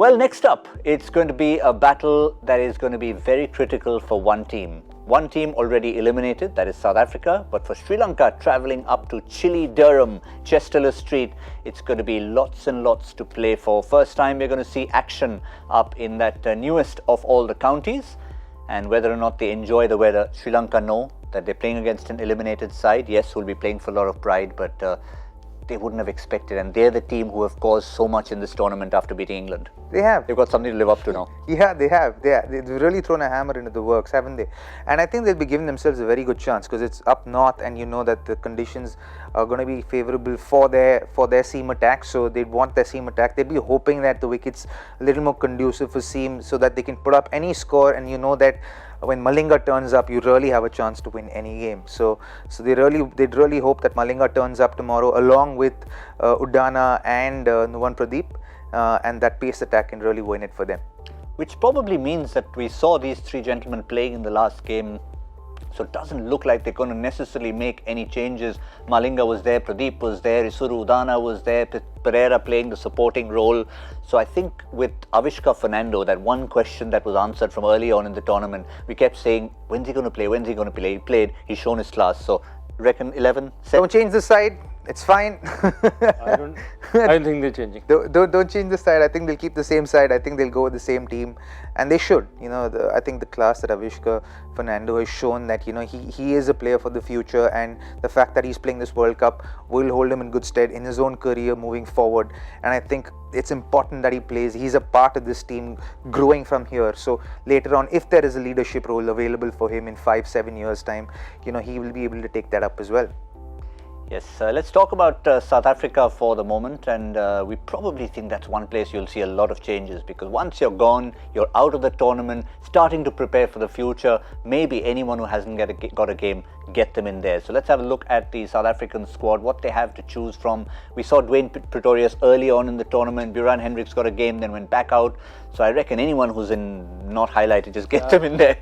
Well, next up, it's going to be a battle that is going to be very critical for one team. One team already eliminated, that is South Africa, but for Sri Lanka travelling up to Chile, Durham, Chesterler Street, it's going to be lots and lots to play for. First time we're going to see action up in that newest of all the counties, and whether or not they enjoy the weather, Sri Lanka know that they're playing against an eliminated side. Yes, who'll be playing for a lot of pride, but they wouldn't have expected, and they're the team who have caused so much in this tournament after beating England. They have. They've got something to live up to now. Yeah, they have. They've really thrown a hammer into the works, haven't they? And I think they'll be giving themselves a very good chance because it's up north, and you know that the conditions are going to be favourable for their seam attack. So they'd want their seam attack. They'd be hoping that the wicket's a little more conducive for seam, so that they can put up any score. And you know that when Malinga turns up, you really have a chance to win any game. So they'd really hope that Malinga turns up tomorrow along with Udana and Nuwan Pradeep, and that pace attack can really win it for them. Which probably means that we saw these three gentlemen playing in the last game, so it doesn't look like they're going to necessarily make any changes. Malinga was there, Pradeep was there, Isuru Udana was there, Pereira playing the supporting role. So I think with Avishka Fernando, that one question that was answered from early on in the tournament, we kept saying, when's he going to play, when's he going to play? He played, he's shown his class. So reckon 11, 7? Don't change the side. It's fine. I don't think they're changing. Don't change the side. I think they'll keep the same side. I think they'll go with the same team, and they should. You know, I think the class that Avishka Fernando has shown, that you know he is a player for the future, and the fact that he's playing this World Cup will hold him in good stead in his own career moving forward. And I think it's important that he plays. He's a part of this team growing from here. So later on, if there is a leadership role available for him in 5-7 years' time, you know, he will be able to take that up as well. Yes, let's talk about South Africa for the moment, and we probably think that's one place you'll see a lot of changes, because once you're gone, you're out of the tournament, starting to prepare for the future. Maybe anyone who hasn't got a game, get them in there. So let's have a look at the South African squad, what they have to choose from. We saw Dwayne Pretorius early on in the tournament. Buran Hendricks got a game, then went back out. So I reckon anyone who's not highlighted, just get them in there.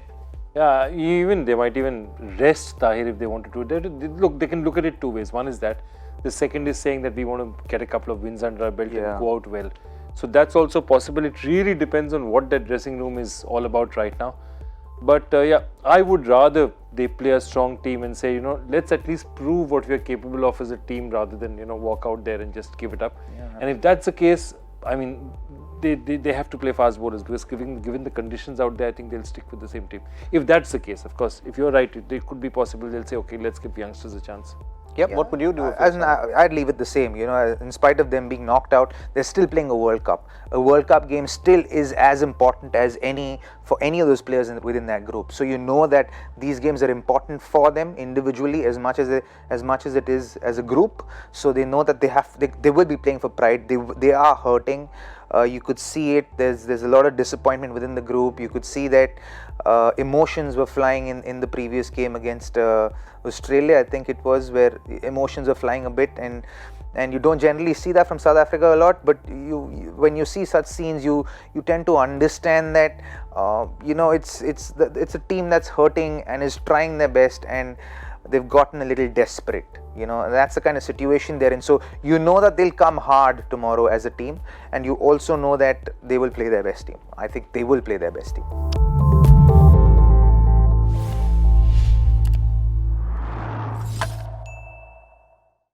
Yeah, they might even rest Tahir if they wanted to. They can look at it two ways. One is that. The second is saying that we want to get a couple of wins under our belt and go out well. So that's also possible. It really depends on what that dressing room is all about right now. But yeah, I would rather they play a strong team and say, you know, let's at least prove what we are capable of as a team, rather than, you know, walk out there and just give it up. Yeah. And if that's the case, I mean, they have to play fast bowlers, because given the conditions out there, I think they'll stick with the same team. If that's the case, of course, if you're right, it could be possible. They'll say, okay, let's give youngsters a chance. Yep. Yeah. What would you do? I'd leave it the same. You know, in spite of them being knocked out, they're still playing a World Cup. A World Cup game still is as important as for any of those players within that group. So you know that these games are important for them individually as much as it is as a group. So they know that they will be playing for pride. They are hurting. You could see it. There's a lot of disappointment within the group. You could see that emotions were flying in the previous game against Australia, I think it was, where emotions are flying a bit, and you don't generally see that from South Africa a lot. But when you see such scenes, you tend to understand that you know, it's a team that's hurting and is trying their best, and they've gotten a little desperate. You know, that's the kind of situation they're in. So you know that they'll come hard tomorrow as a team, and you also know that they will play their best team. I think they will play their best team.